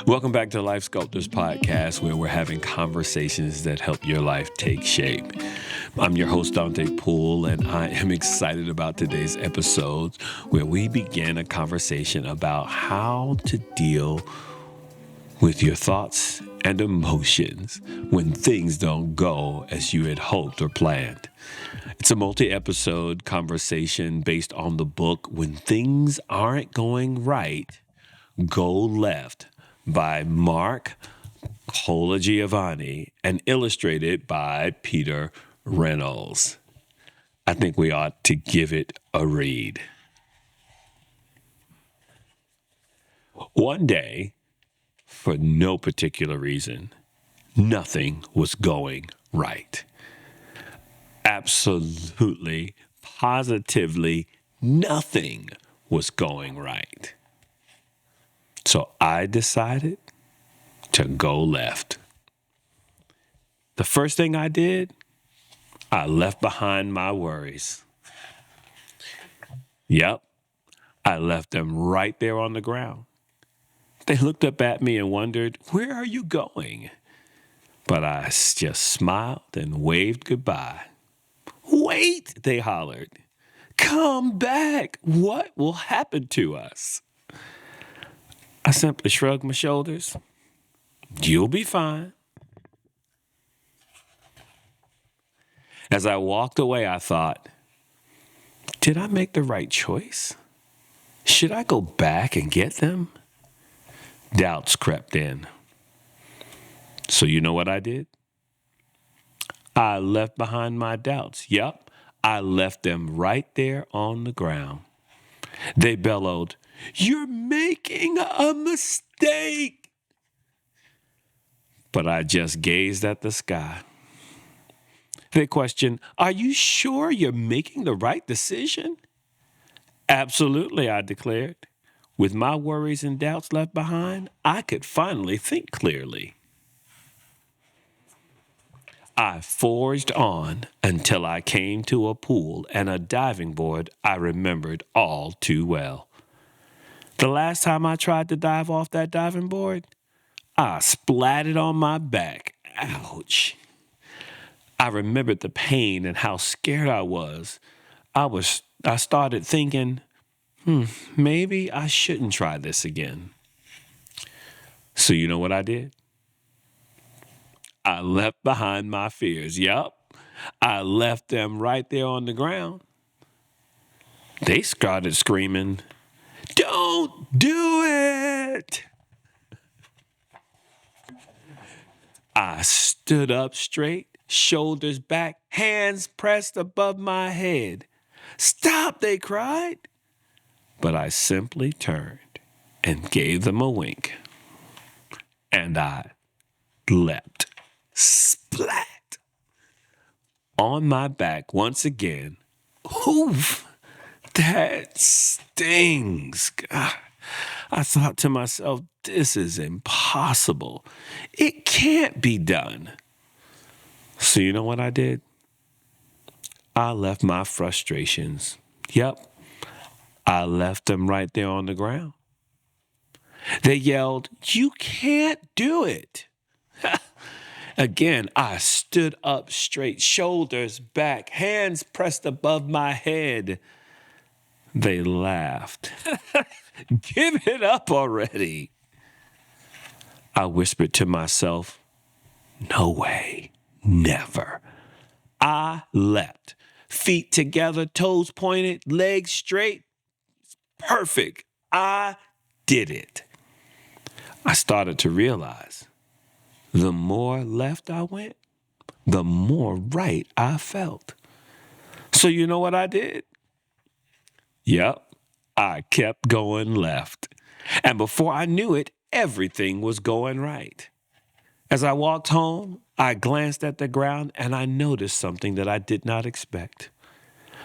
Welcome back to Life Sculptors podcast, where we're having conversations that help your life take shape. I'm your host, Dante Poole, and I am excited about today's episode, where we begin a conversation about how to deal with your thoughts and emotions when things don't go as you had hoped or planned. It's a multi-episode conversation based on the book When Things Aren't Going Right, Go Left by Mark Colagiovanni and illustrated by Peter Reynolds. I think we ought to give it a read. One day, for no particular reason, nothing was going right. Absolutely, positively, nothing was going right. So I decided to go left. The first thing I did, I left behind my worries. Yep, I left them right there on the ground. They looked up at me and wondered, "Where are you going?" But I just smiled and waved goodbye. "Wait," they hollered. "Come back. What will happen to us?" I simply shrugged my shoulders. "You'll be fine." As I walked away, I thought, did I make the right choice? Should I go back and get them? Doubts crept in. So you know what I did? I left behind my doubts. Yep, I left them right there on the ground. They bellowed, "You're making a mistake." But I just gazed at the sky. They questioned, "Are you sure you're making the right decision?" "Absolutely," I declared. With my worries and doubts left behind, I could finally think clearly. I forged on until I came to a pool and a diving board I remembered all too well. The last time I tried to dive off that diving board, I splatted on my back. Ouch. I remembered the pain and how scared I was. I started thinking, maybe I shouldn't try this again. So you know what I did? I left behind my fears. Yup, I left them right there on the ground. They started screaming, "Don't do it!" I stood up straight, shoulders back, hands pressed above my head. "Stop," they cried. But I simply turned and gave them a wink. And I leapt, splat, on my back once again. Oof, that stings. God. I thought to myself, this is impossible. It can't be done. So you know what I did? I left my frustrations. Yep, I left them right there on the ground. They yelled, "You can't do it." Again, I stood up straight, shoulders back, hands pressed above my head. They laughed. "Give it up already." I whispered to myself, "No way, never." I leapt, feet together, toes pointed, legs straight. Perfect. I did it. I started to realize the more left I went, the more right I felt. So you know what I did? Yep, I kept going left. And before I knew it, everything was going right. As I walked home, I glanced at the ground and I noticed something that I did not expect.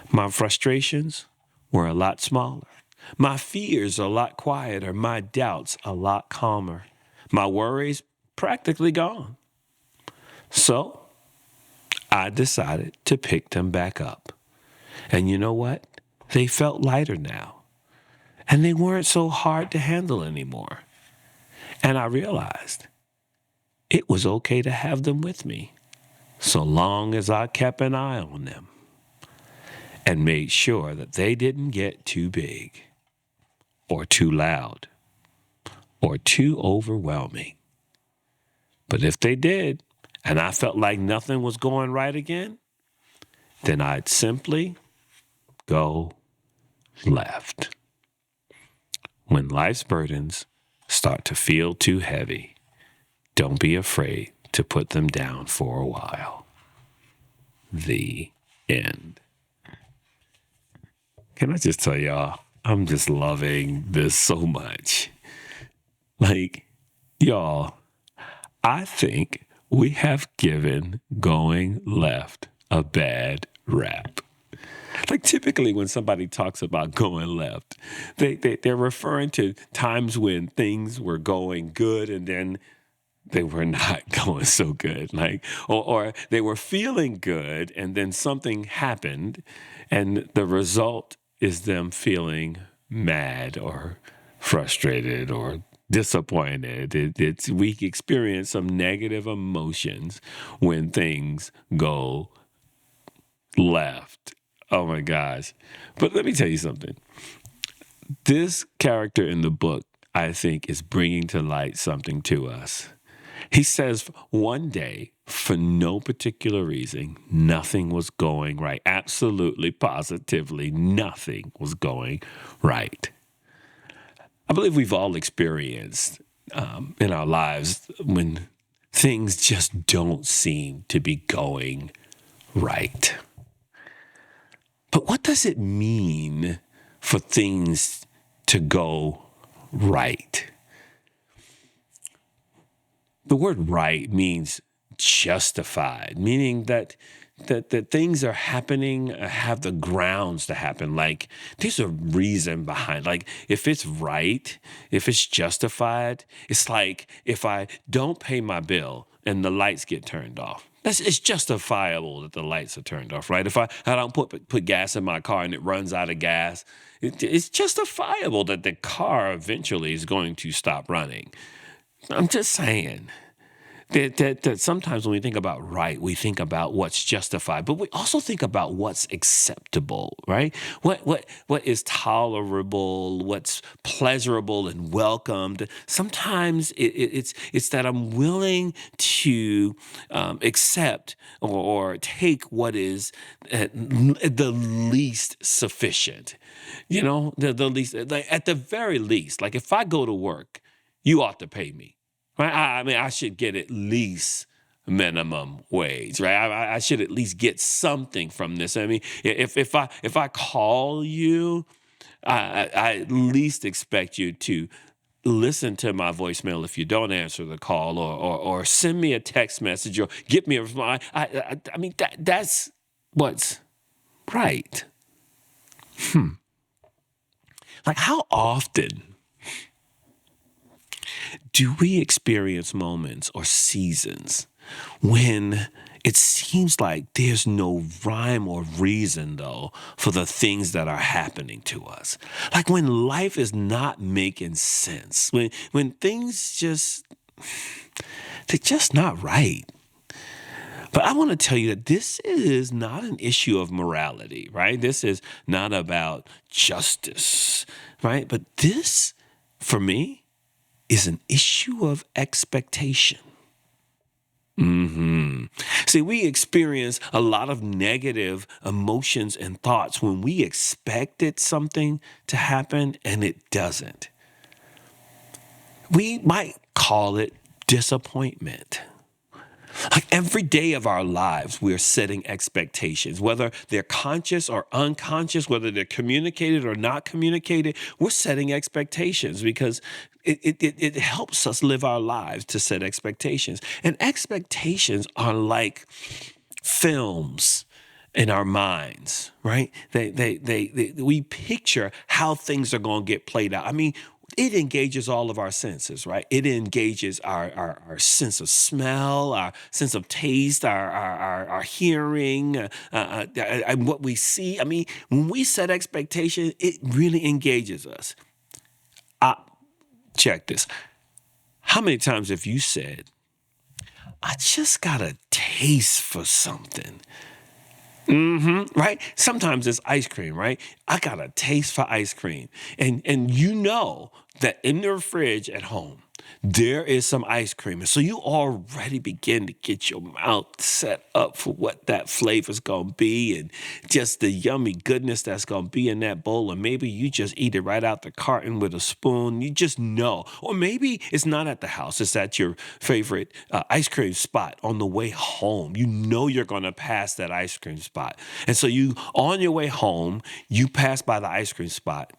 My frustrations were a lot smaller. My fears a lot quieter. My doubts a lot calmer. My worries practically gone. So I decided to pick them back up. And you know what? They felt lighter now. And they weren't so hard to handle anymore. And I realized it was okay to have them with me so long as I kept an eye on them and made sure that they didn't get too big or too loud or too overwhelming. But if they did, and I felt like nothing was going right again, then I'd simply go left. When life's burdens start to feel too heavy, don't be afraid to put them down for a while. The end. Can I just tell y'all, I'm just loving this so much. Like, y'all, I think we have given going left a bad rap. Like typically when somebody talks about going left, they're referring to times when things were going good and then they were not going so good. Like, or they were feeling good and then something happened and the result is them feeling mad or frustrated or disappointed. We experience some negative emotions when things go left. Oh my gosh. But let me tell you something. This character in the book, I think, is bringing to light something to us. He says one day, for no particular reason, nothing was going right. Absolutely, positively, nothing was going right. I believe we've all experienced in our lives when things just don't seem to be going right. But what does it mean for things to go right? The word right means justified, meaning that things are happening, have the grounds to happen. Like there's a reason behind. Like if it's right, if it's justified, it's like if I don't pay my bill and the lights get turned off. It's justifiable that the lights are turned off, right? If I don't put gas in my car and it runs out of gas, it's justifiable that the car eventually is going to stop running. I'm just saying that sometimes when we think about right, we think about what's justified, but we also think about what's acceptable, right? What is tolerable, what's pleasurable and welcomed. Sometimes it's that I'm willing to accept or take what is the least sufficient. You know, the least, like at the very least, like if I go to work, you ought to pay me. Right? I mean, I should get at least minimum wage, right? I should at least get something from this. I mean, if I call you, I at least expect you to listen to my voicemail if you don't answer the call, or send me a text message, or get me a reply. I mean, that's what's right. Like how often do we experience moments or seasons when it seems like there's no rhyme or reason, though, for the things that are happening to us? Like when life is not making sense, when things they're just not right. But I want to tell you that this is not an issue of morality, right? This is not about justice, right? But this, for me, is an issue of expectation. See, we experience a lot of negative emotions and thoughts when we expected something to happen and it doesn't. We might call it disappointment. Like every day of our lives, we're setting expectations, whether they're conscious or unconscious, whether they're communicated or not communicated. We're setting expectations because it helps us live our lives to set expectations. And expectations are like films in our minds, right? We picture how things are going to get played out. I mean, it engages all of our senses, right? It engages our sense of smell, our sense of taste, our hearing, and what we see. I mean, when we set expectations, it really engages us. Check this. How many times have you said, I just got a taste for something? Right? Sometimes it's ice cream, right? I got a taste for ice cream. And you know that in the fridge at home, there is some ice cream. And so you already begin to get your mouth set up for what that flavor is going to be and just the yummy goodness that's going to be in that bowl. And maybe you just eat it right out the carton with a spoon. You just know. Or maybe it's not at the house. It's at your favorite ice cream spot on the way home. You know you're going to pass that ice cream spot. And so you, on your way home, you pass by the ice cream spot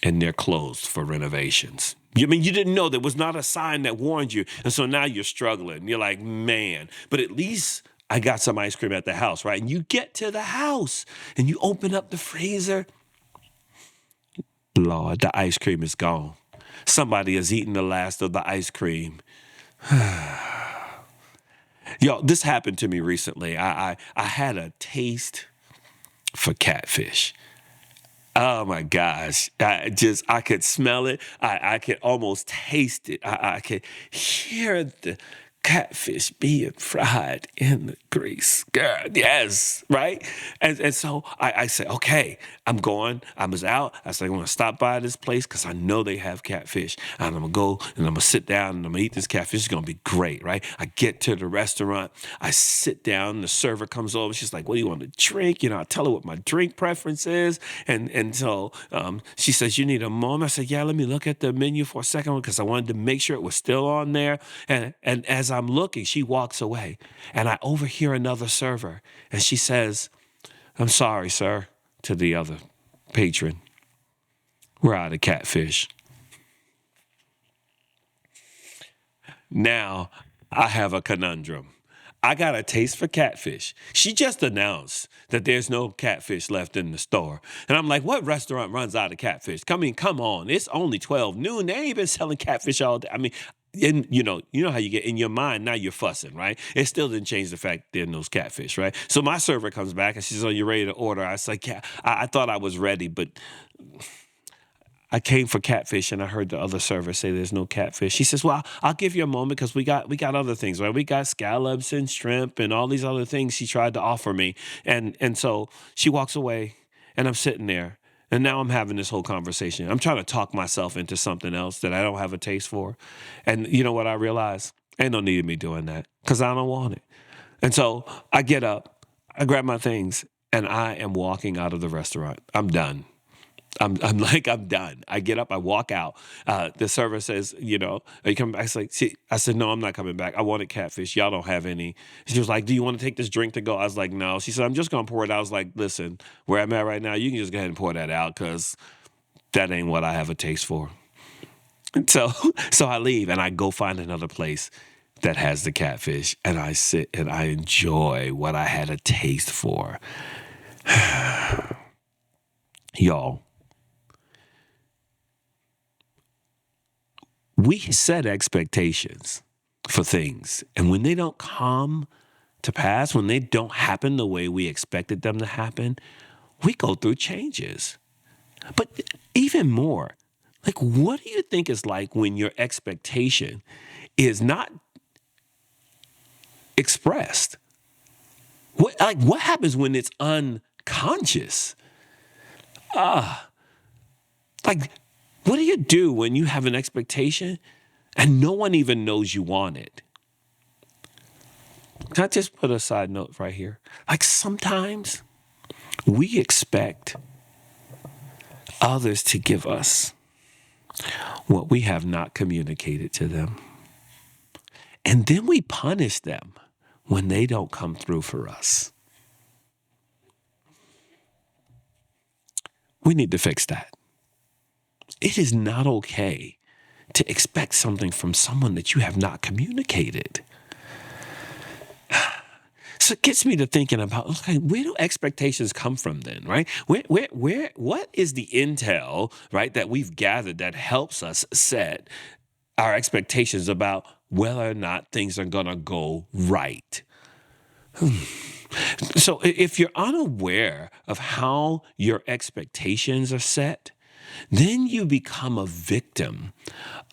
and they're closed for renovations. You mean you didn't know there was not a sign that warned you. And so now you're struggling. You're like, man, but at least I got some ice cream at the house, right? And you get to the house and you open up the freezer. Lord, the ice cream is gone. Somebody has eaten the last of the ice cream. Yo, this happened to me recently. I had a taste for catfish. Oh my gosh. I could smell it. I could almost taste it. I could hear the catfish being fried in the grease. Girl, yes, right? And so I said, okay, I was out. I said, I'm going to stop by this place because I know they have catfish. And I'm going to go and I'm going to sit down and I'm going to eat this catfish. It's going to be great, right? I get to the restaurant. I sit down. The server comes over. She's like, what do you want to drink? I tell her what my drink preference is. And so she says, you need a moment. I said, yeah, let me look at the menu for a second because I wanted to make sure it was still on there. And as I'm looking, she walks away and I overhear another server and she says, I'm sorry, sir, to the other patron. We're out of catfish. Now I have a conundrum. I got a taste for catfish. She just announced that there's no catfish left in the store. And I'm like, what restaurant runs out of catfish? Come on. It's only 12 noon. They ain't been selling catfish all day. I mean, and you know how you get in your mind, now you're fussing, right? It still didn't change the fact there's no catfish, right? So my server comes back and she says, oh, you ready to order? I was like, yeah, I thought I was ready, but I came for catfish and I heard the other server say there's no catfish. She says, well, I'll give you a moment because we got other things, right? We got scallops and shrimp and all these other things she tried to offer me. And so she walks away and I'm sitting there. And now I'm having this whole conversation. I'm trying to talk myself into something else that I don't have a taste for. And you know what I realize? Ain't no need of me doing that because I don't want it. And so I get up, I grab my things, and I am walking out of the restaurant. I'm done. I'm done. I get up, I walk out. The server says, are you coming back? I said, no, I'm not coming back. I wanted catfish. Y'all don't have any. She was like, do you want to take this drink to go? I was like, no. She said, I'm just going to pour it out. I was like, listen, where I'm at right now, you can just go ahead and pour that out because that ain't what I have a taste for. So I leave and I go find another place that has the catfish and I sit and I enjoy what I had a taste for. Y'all. We set expectations for things, and when they don't come to pass, when they don't happen the way we expected them to happen, we go through changes. But even more, like, what do you think is like when your expectation is not expressed? What happens when it's unconscious? What do you do when you have an expectation and no one even knows you want it? Can I just put a side note right here? Like sometimes we expect others to give us what we have not communicated to them. And then we punish them when they don't come through for us. We need to fix that. It is not okay to expect something from someone that you have not communicated. So it gets me to thinking about, okay, where do expectations come from then, right? What is the intel, right, that we've gathered that helps us set our expectations about whether or not things are going to go right? So if you're unaware of how your expectations are set, then you become a victim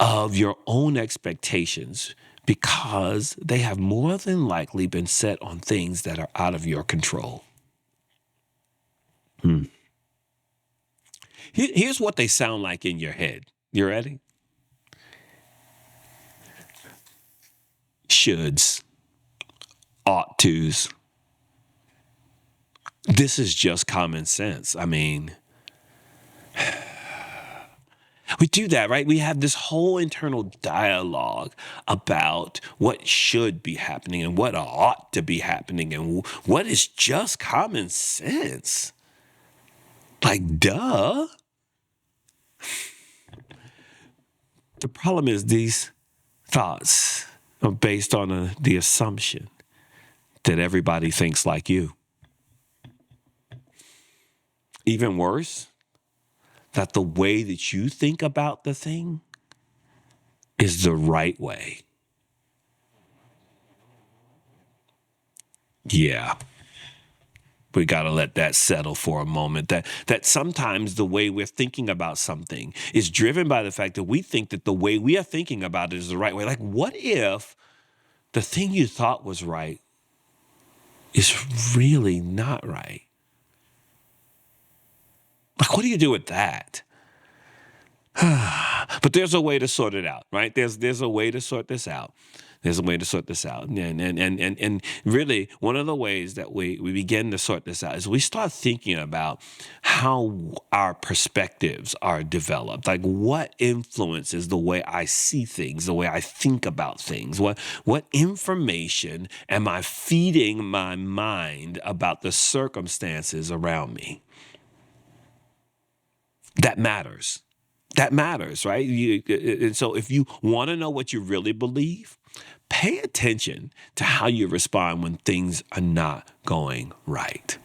of your own expectations because they have more than likely been set on things that are out of your control. Here's what they sound like in your head. You ready? Shoulds, ought tos. This is just common sense. I mean, we do that, right? We have this whole internal dialogue about what should be happening and what ought to be happening and what is just common sense. Like, duh. The problem is these thoughts are based on the assumption that everybody thinks like you. Even worse, that the way that you think about the thing is the right way. Yeah. We got to let that settle for a moment. That sometimes the way we're thinking about something is driven by the fact that we think that the way we are thinking about it is the right way. Like, what if the thing you thought was right is really not right? Like, what do you do with that? But there's a way to sort it out, right? There's a way to sort this out. There's a way to sort this out. And really, one of the ways that we begin to sort this out is we start thinking about how our perspectives are developed. Like, what influences the way I see things, the way I think about things? What information am I feeding my mind about the circumstances around me? That matters. That matters, right? And so if you want to know what you really believe, pay attention to how you respond when things are not going right.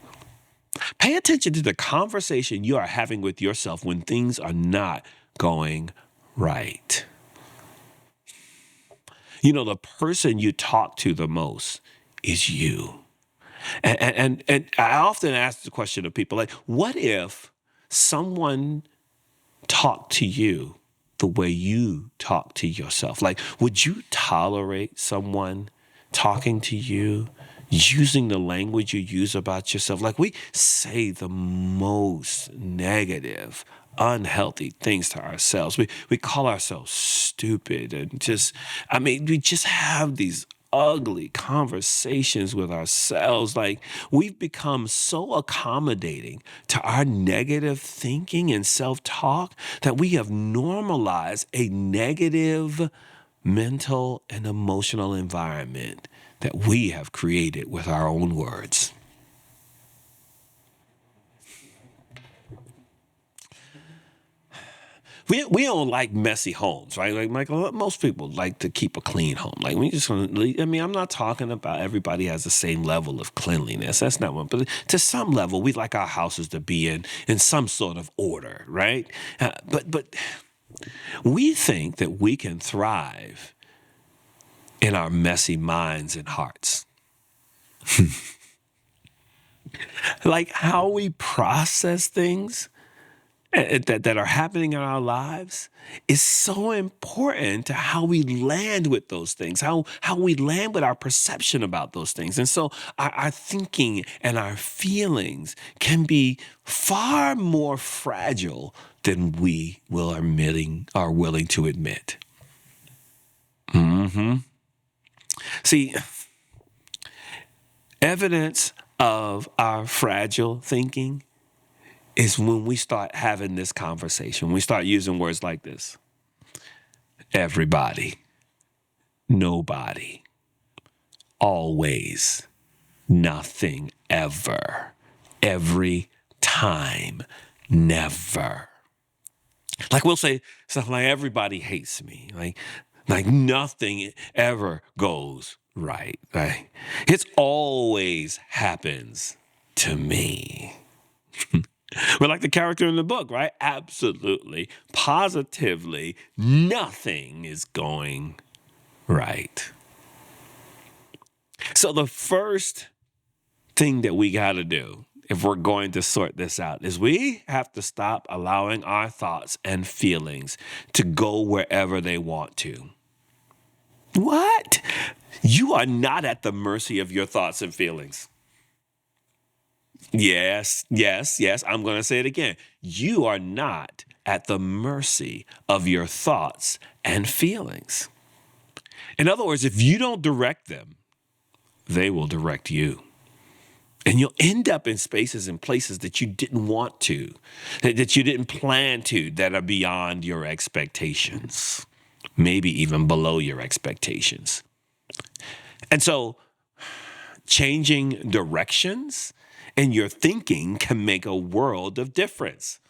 Pay attention to the conversation you are having with yourself when things are not going right. You know, the person you talk to the most is you. And I often ask the question of people, like, what if someone talk to you the way you talk to yourself? Like, would you tolerate someone talking to you using the language you use about yourself? Like, we say the most negative, unhealthy things to ourselves. We call ourselves stupid and we just have these ugly conversations with ourselves. Like, we've become so accommodating to our negative thinking and self-talk that we have normalized a negative mental and emotional environment that we have created with our own words. We don't like messy homes, right? Like, Michael, most people like to keep a clean home. Like, we just want to, I mean, I'm not talking about everybody has the same level of cleanliness. That's not one. But to some level, we like our houses to be in some sort of order, right? But we think that we can thrive in our messy minds and hearts. Like, how we process things that are happening in our lives is so important to how we land with those things, how we land with our perception about those things. And so our thinking and our feelings can be far more fragile than we are willing to admit. See, evidence of our fragile thinking is when we start having this conversation. We start using words like this: everybody, nobody, always, nothing, ever, every time, never. Like, we'll say something like, everybody hates me. Like nothing ever goes right. Right? It always happens to me. We're like the character in the book, right? Absolutely, positively, nothing is going right. So the first thing that we got to do if we're going to sort this out, is we have to stop allowing our thoughts and feelings to go wherever they want to. What? You are not at the mercy of your thoughts and feelings. Yes, yes, yes. I'm going to say it again. You are not at the mercy of your thoughts and feelings. In other words, if you don't direct them, they will direct you. And you'll end up in spaces and places that you didn't want to, that you didn't plan to, that are beyond your expectations, maybe even below your expectations. And so changing directions in your thinking can make a world of difference.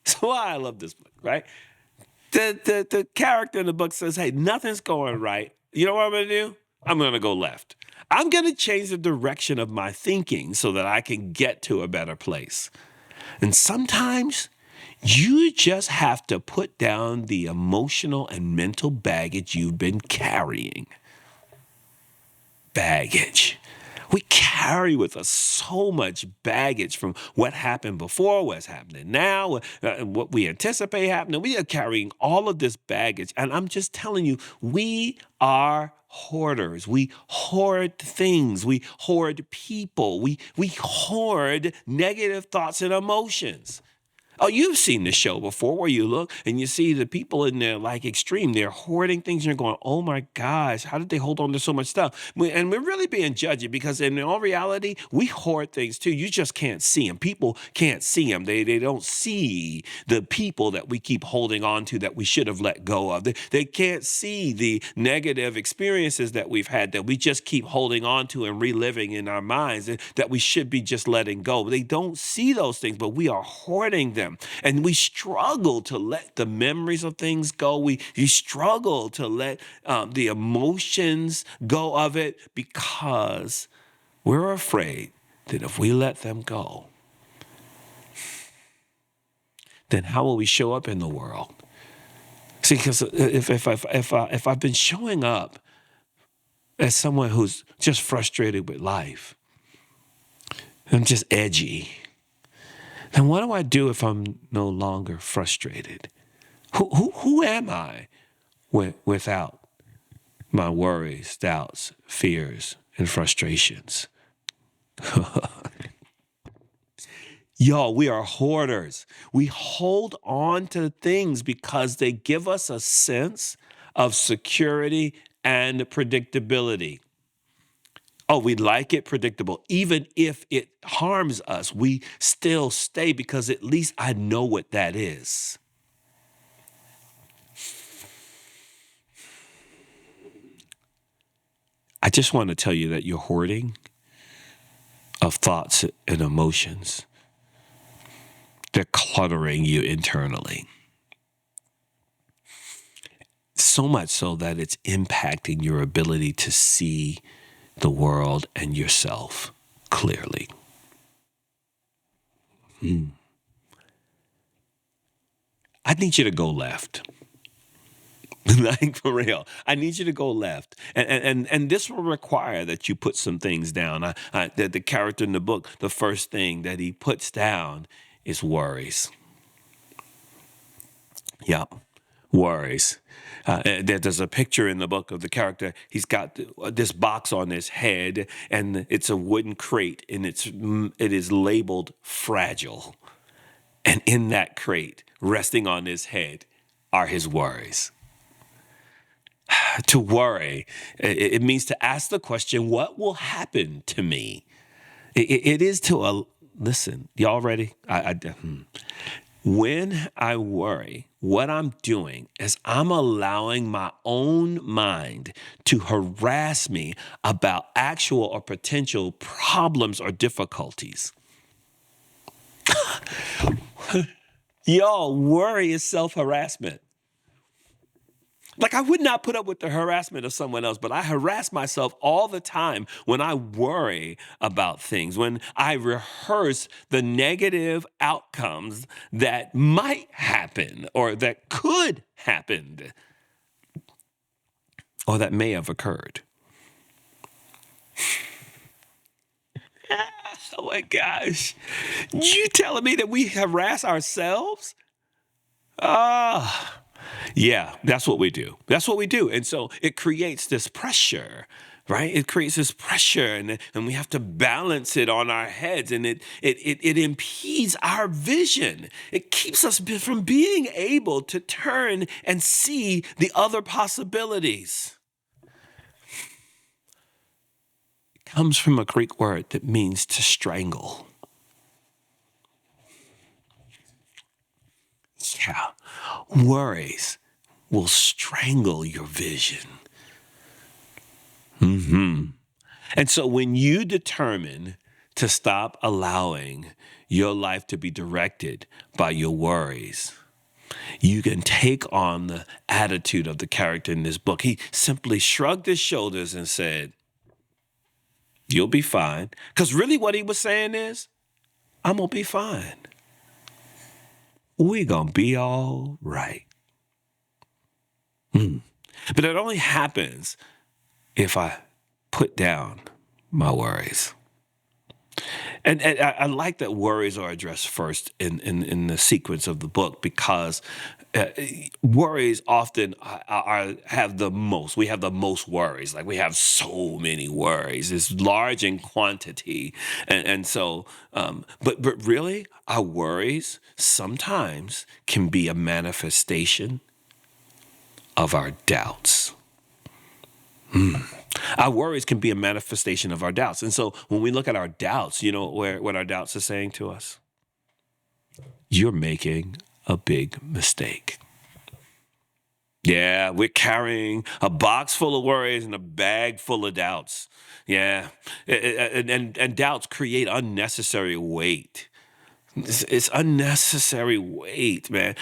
So I love this book, right? The character in the book says, hey, nothing's going right. You know what I'm going to do? I'm going to go left. I'm going to change the direction of my thinking so that I can get to a better place. And sometimes you just have to put down the emotional and mental baggage you've been carrying. Baggage. We carry with us so much baggage from what happened before, what's happening now, what we anticipate happening. We are carrying all of this baggage. And I'm just telling you, we are hoarders. We hoard things. We hoard people. We hoard negative thoughts and emotions. Oh, you've seen the show before where you look and you see the people in there like extreme. They're hoarding things and you're going, oh my gosh, how did they hold on to so much stuff? And we're really being judgy because in all reality, we hoard things too. You just can't see them. People can't see them. They don't see the people that we keep holding on to that we should have let go of. They can't see the negative experiences that we've had that we just keep holding on to and reliving in our minds that we should be just letting go. They don't see those things, but we are hoarding them. And we struggle to let the memories of things go. We struggle to let the emotions go of it because we're afraid that if we let them go, then how will we show up in the world? See, because if I've been showing up as someone who's just frustrated with life, I'm just edgy. And what do I do if I'm no longer frustrated? Who am I without my worries, doubts, fears, and frustrations? Y'all, we are hoarders. We hold on to things because they give us a sense of security and predictability. Oh, we like it predictable. Even if it harms us, we still stay because at least I know what that is. I just want to tell you that your hoarding of thoughts and emotions, they're cluttering you internally. So much so that it's impacting your ability to see the world and yourself clearly. I need you to go left. Like for real, I need you to go left, and this will require that you put some things down. The character in the book, the first thing that he puts down is worries. Yep, worries. There's a picture in the book of the character. He's got this box on his head, and it's a wooden crate, and it is labeled fragile. And in that crate, resting on his head, are his worries. To worry, it means to ask the question, what will happen to me? It is to listen. Y'all ready? When I worry, what I'm doing is I'm allowing my own mind to harass me about actual or potential problems or difficulties. Y'all, worry is self-harassment. Like, I would not put up with the harassment of someone else, but I harass myself all the time when I worry about things, when I rehearse the negative outcomes that might happen or that could happen or that may have occurred. Oh my gosh. You telling me that we harass ourselves? Ah, yeah, that's what we do. That's what we do. And so it creates this pressure, right? It creates this pressure and we have to balance it on our heads and it impedes our vision. It keeps us from being able to turn and see the other possibilities. It comes from a Greek word that means to strangle. Yeah, worries will strangle your vision. And so when you determine to stop allowing your life to be directed by your worries, you can take on the attitude of the character in this book. He simply shrugged his shoulders and said, "You'll be fine." Because really what he was saying is, I'm going to be fine. We're going to be all right. But it only happens if I put down my worries. And I like that worries are addressed first in the sequence of the book because worries often have the most. We have the most worries. Like we have so many worries. It's large in quantity, and so. But really, our worries sometimes can be a manifestation of our doubts. Our worries can be a manifestation of our doubts. And so when we look at our doubts, you know what our doubts are saying to us? You're making a big mistake. Yeah, we're carrying a box full of worries and a bag full of doubts. Yeah, and doubts create unnecessary weight. It's unnecessary weight, man.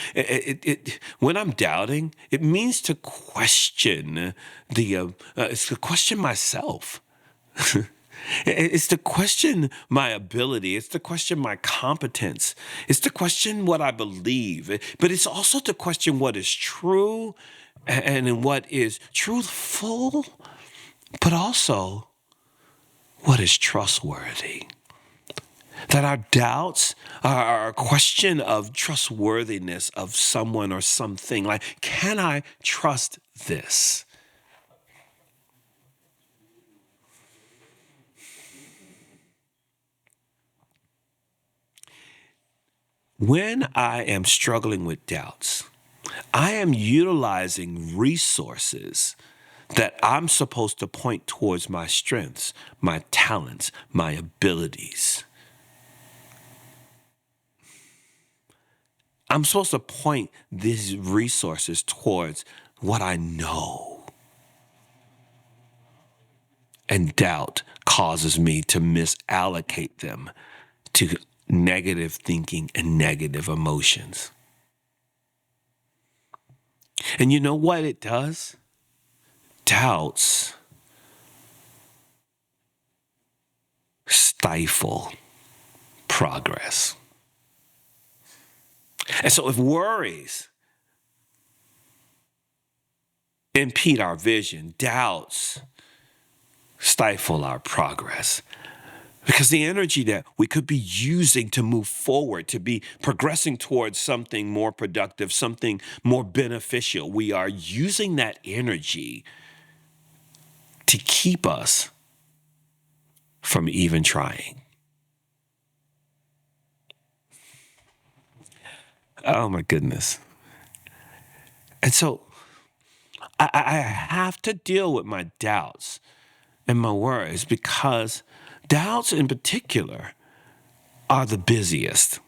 When I'm doubting, it means to question it's to question myself. It's to question my ability. It's to question my competence. It's to question what I believe. But it's also to question what is true and what is truthful, but also what is trustworthy. That our doubts are a question of trustworthiness of someone or something. Like, can I trust this? When I am struggling with doubts, I am utilizing resources that I'm supposed to point towards my strengths, my talents, my abilities. I'm supposed to point these resources towards what I know. And doubt causes me to misallocate them to negative thinking and negative emotions. And you know what it does? Doubts stifle progress. And so if worries impede our vision, doubts stifle our progress. Because the energy that we could be using to move forward, to be progressing towards something more productive, something more beneficial, we are using that energy to keep us from even trying. Oh my goodness. And so I have to deal with my doubts and my worries because doubts in particular are the busiest.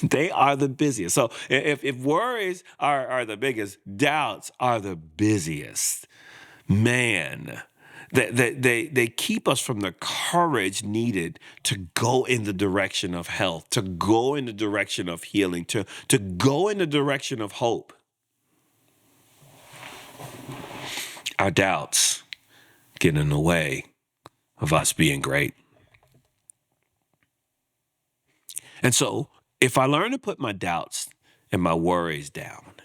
They are the busiest. So if worries are the biggest, doubts are the busiest. Man, they keep us from the courage needed to go in the direction of health, to go in the direction of healing, to go in the direction of hope. Our doubts get in the way of us being great. And so if I learn to put my doubts and my worries down,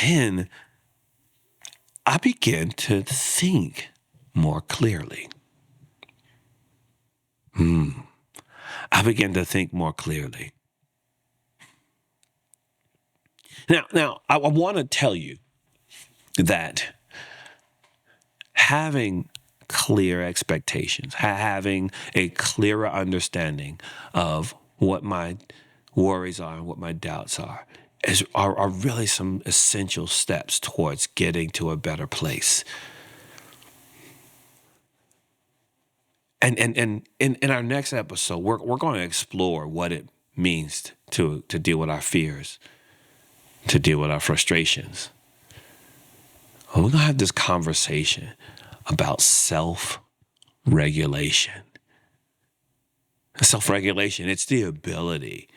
then I begin to think more clearly. I began to think more clearly. Now, I want to tell you that having clear expectations, having a clearer understanding of what my worries are and what my doubts are really some essential steps towards getting to a better place. And in our next episode, we're going to explore what it means to deal with our fears, to deal with our frustrations. And we're going to have this conversation about self-regulation. Self-regulation, it's the ability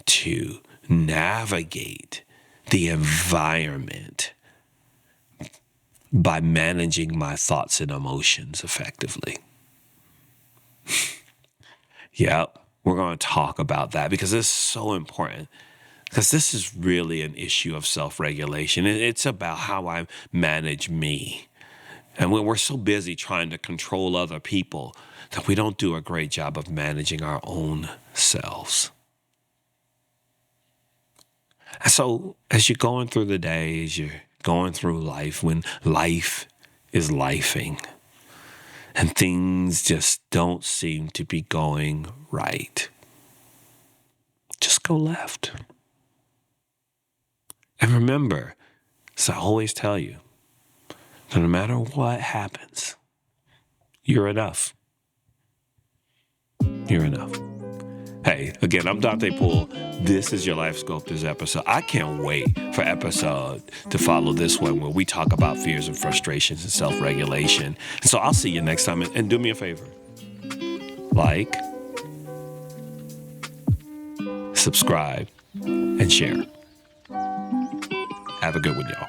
to navigate the environment by managing my thoughts and emotions effectively. Yep, we're going to talk about that because it's so important. Because this is really an issue of self-regulation. It's about how I manage me. And when we're so busy trying to control other people that we don't do a great job of managing our own selves. And so as you're going through the days, you're going through life, when life is lifing and things just don't seem to be going right, just go left. And remember, as I always tell you, that no matter what happens, you're enough. You're enough. Hey, again, I'm Dante Poole. This is your Life Sculptors episode. I can't wait for episode to follow this one where we talk about fears and frustrations and self-regulation. And so I'll see you next time. And do me a favor. Like, subscribe, and share. Have a good one, y'all.